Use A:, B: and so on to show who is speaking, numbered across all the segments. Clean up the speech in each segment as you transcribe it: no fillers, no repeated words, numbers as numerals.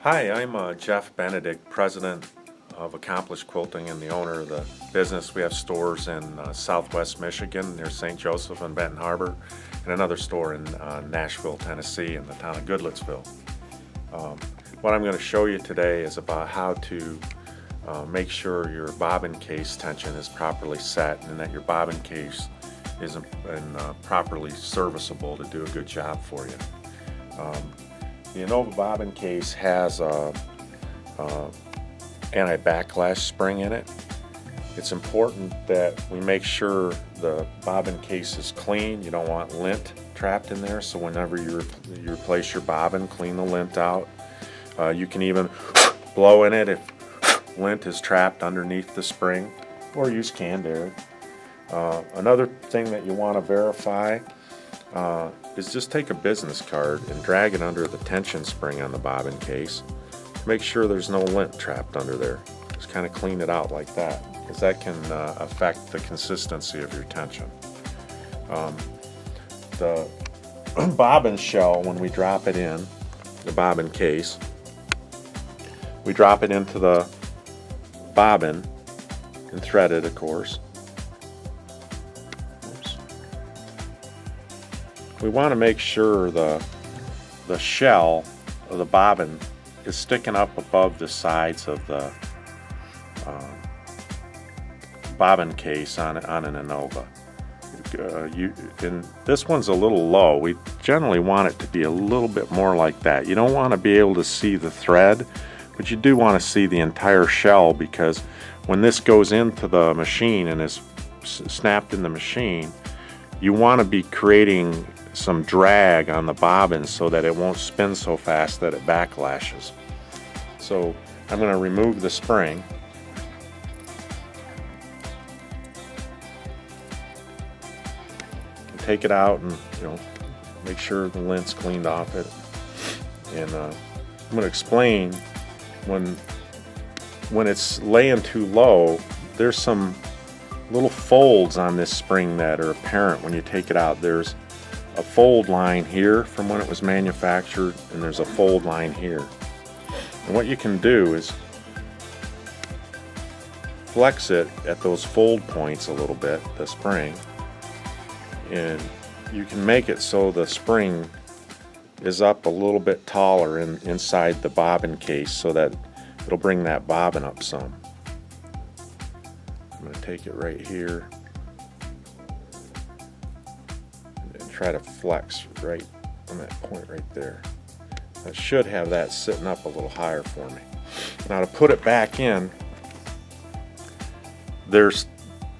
A: Hi, I'm Jeff Benedict, president of Accomplished Quilting and the owner of the business. We have stores in southwest Michigan near St. Joseph and Benton Harbor, and another store in Nashville, Tennessee in the town of Goodlettsville. What I'm going to show you today is about how to make sure your bobbin case tension is properly set and that your bobbin case is properly serviceable to do a good job for you. The Innova bobbin case has a anti-backlash spring in it. It's important that we make sure the bobbin case is clean. You don't want lint trapped in there, so whenever you replace your bobbin, clean the lint out. You can even blow in it if lint is trapped underneath the spring, or use canned air. Another thing that you want to verify is just take a business card and drag it under the tension spring on the bobbin case. Make sure there's no lint trapped under there. Just kind of clean it out like that, because that can affect the consistency of your tension. The bobbin shell, when we drop it in the bobbin case, we drop it into the bobbin and thread it, of course. We want to make sure the shell of the bobbin is sticking up above the sides of the bobbin case on an Innova. And this one's a little low. We generally want it to be a little bit more like that. You don't want to be able to see the thread, but you do want to see the entire shell, because when this goes into the machine and is snapped in the machine, you want to be creating some drag on the bobbin so that it won't spin so fast that it backlashes. So I'm going to remove the spring. Take it out and make sure the lint's cleaned off it. And I'm going to explain when it's laying too low, there's some little folds on this spring that are apparent when you take it out. There's a fold line here from when it was manufactured, and there's a fold line here. And what you can do is flex it at those fold points a little bit, the spring, and you can make it so the spring is up a little bit taller inside the bobbin case, so that it'll bring that bobbin up some. I'm going to take it right here and try to flex right on that point right there. I should have that sitting up a little higher for me. Now to put it back in, there's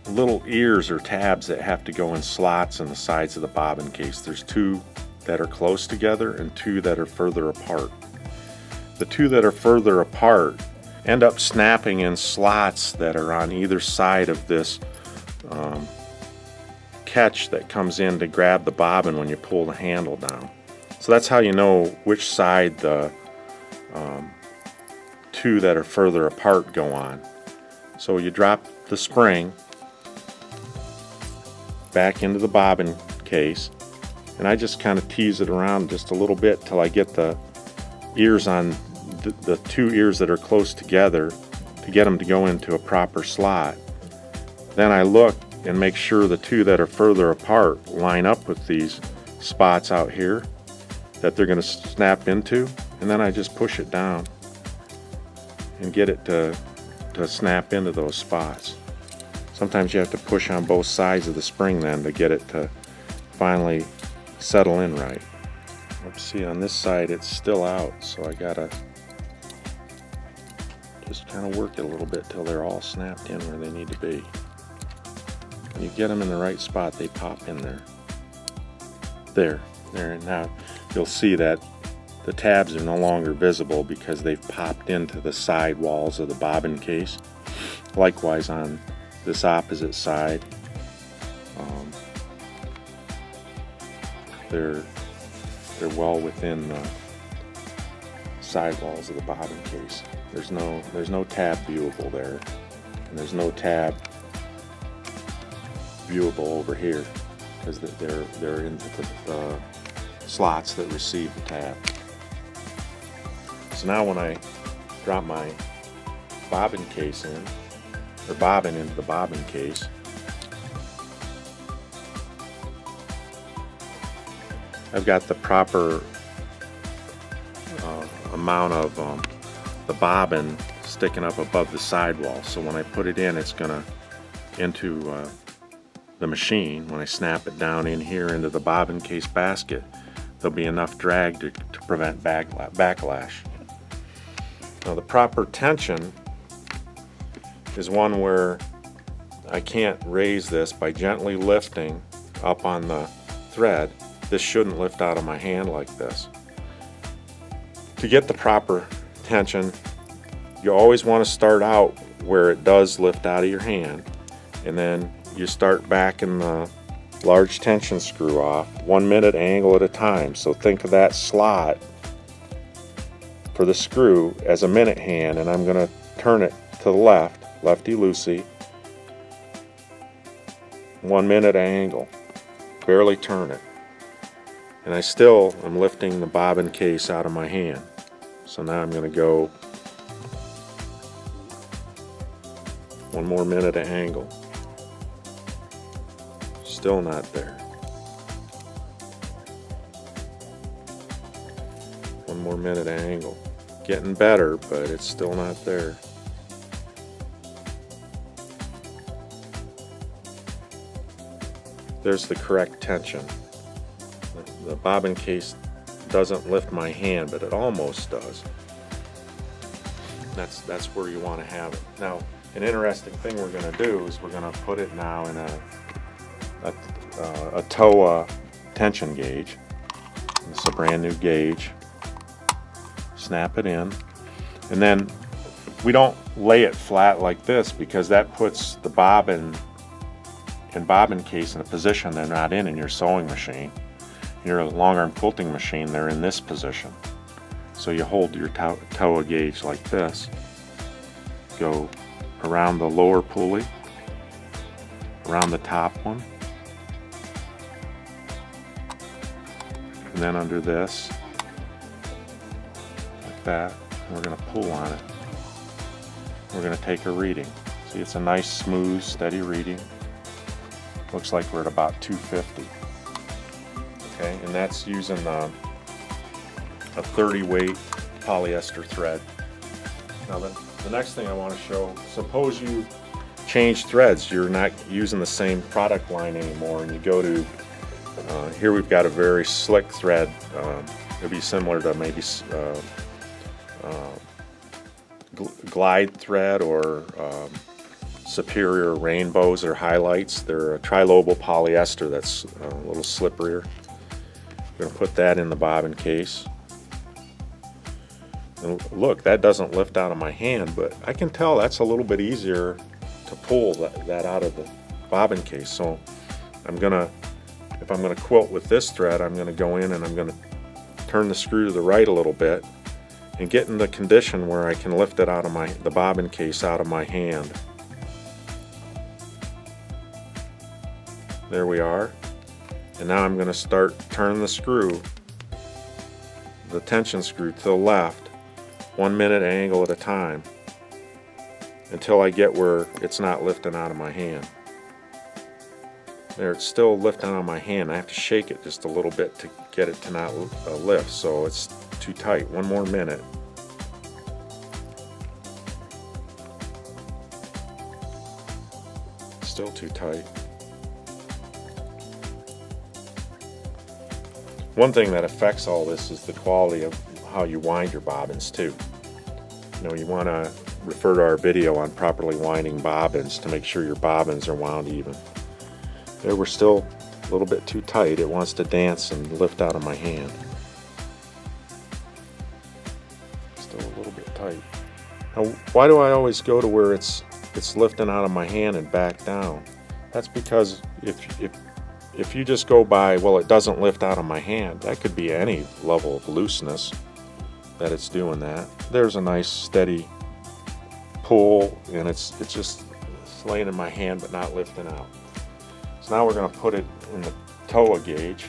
A: little ears or tabs that have to go in slots in the sides of the bobbin case. There's two that are close together and two that are further apart. The two that are further apart end up snapping in slots that are on either side of this catch that comes in to grab the bobbin when you pull the handle down. So that's how you know which side the two that are further apart go on. So you drop the spring back into the bobbin case, and I just kind of tease it around just a little bit till I get the ears on the two ears that are close together to get them to go into a proper slot. Then I look and make sure the two that are further apart line up with these spots out here that they're going to snap into, and then I just push it down and get it to snap into those spots. Sometimes you have to push on both sides of the spring then to get it to finally settle in right. Let's see, on this side it's still out, so I gotta just kind of work it a little bit till they're all snapped in where they need to be. When you get them in the right spot, they pop in there. There, and now you'll see that the tabs are no longer visible because they've popped into the side walls of the bobbin case. Likewise on this opposite side, they're well within the sidewalls of the bobbin case. There's no tab viewable there, and there's no tab viewable over here because they're in the slots that receive the tab. So now when I drop my bobbin case in, or bobbin into the bobbin case, I've got the proper amount of the bobbin sticking up above the sidewall. So when I put it in, it's gonna into the machine. When I snap it down in here into the bobbin case basket, there'll be enough drag to prevent backlash. Now the proper tension is one where I can't raise this by gently lifting up on the thread. This shouldn't lift out of my hand like this. To get the proper tension, you always want to start out where it does lift out of your hand, and then you start backing the large tension screw off 1 minute angle at a time. So think of that slot for the screw as a minute hand, and I'm going to turn it to the left, lefty-loosey, 1 minute angle, barely turn it. And I still am lifting the bobbin case out of my hand. So now I'm going to go 1 more minute of angle. Still not there. 1 more minute of angle. Getting better, but it's still not there. There's the correct tension. The bobbin case doesn't lift my hand, but it almost does. That's where you want to have it. Now, an interesting thing we're going to do is we're going to put it now in a TOA tension gauge. This is a brand new gauge. Snap it in, and then we don't lay it flat like this because that puts the bobbin and bobbin case in a position they're not in your sewing machine. Your long arm quilting machine, they're in this position. So you hold your TOA gauge like this, go around the lower pulley, around the top one, and then under this, like that, and we're going to pull on it. We're going to take a reading. See, it's a nice, smooth, steady reading. Looks like we're at about 250. Okay, and that's using a 30 weight polyester thread. Now the next thing I want to show, suppose you change threads, you're not using the same product line anymore, and you go to, here we've got a very slick thread. It'll be similar to maybe glide thread or superior rainbows or highlights. They're a trilobal polyester that's a little slipperier. We're going to put that in the bobbin case. And look, that doesn't lift out of my hand, but I can tell that's a little bit easier to pull that out of the bobbin case. So if I'm going to quilt with this thread, I'm going to go in and I'm going to turn the screw to the right a little bit and get in the condition where I can lift it out of the bobbin case out of my hand. There we are. And now I'm going to start turning the screw, the tension screw, to the left, 1 minute angle at a time, until I get where it's not lifting out of my hand. There, it's still lifting out of my hand. I have to shake it just a little bit to get it to not lift, so it's too tight. 1 more minute. Still too tight. One thing that affects all this is the quality of how you wind your bobbins too. You know, you want to refer to our video on properly winding bobbins to make sure your bobbins are wound even. There, we're still a little bit too tight. It wants to dance and lift out of my hand. Still a little bit tight. Now, why do I always go to where it's lifting out of my hand and back down? That's because if you just go by, well, it doesn't lift out of my hand, that could be any level of looseness that it's doing that. There's a nice steady pull, and it's laying in my hand but not lifting out. So now we're going to put it in the TOA gauge.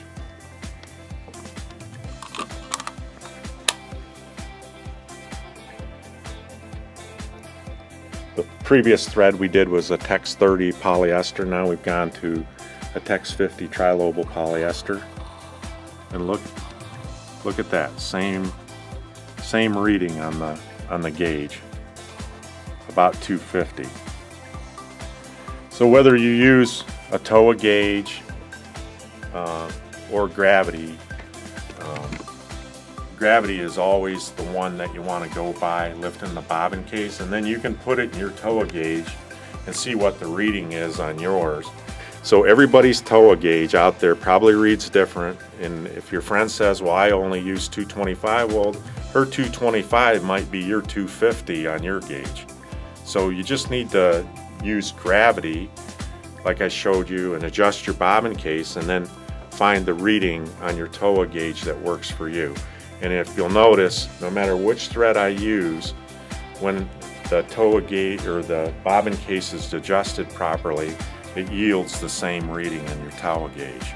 A: previous thread we did was a Tex 30 polyester. Now we've gone to a Tex 50 trilobal polyester. And look at that, same reading on the gauge, about 250. So whether you use a TOA gauge or gravity, gravity is always the one that you want to go by, lifting the bobbin case, and then you can put it in your TOA gauge and see what the reading is on yours. So everybody's TOA gauge out there probably reads different, and if your friend says, well, I only use 225, well, her 225 might be your 250 on your gauge. So you just need to use gravity, like I showed you, and adjust your bobbin case, and then find the reading on your TOA gauge that works for you. And if you'll notice, no matter which thread I use, when the TOA gauge or the bobbin case is adjusted properly, it yields the same reading in your TOA gauge.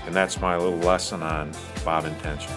A: And that's my little lesson on bobbin tension.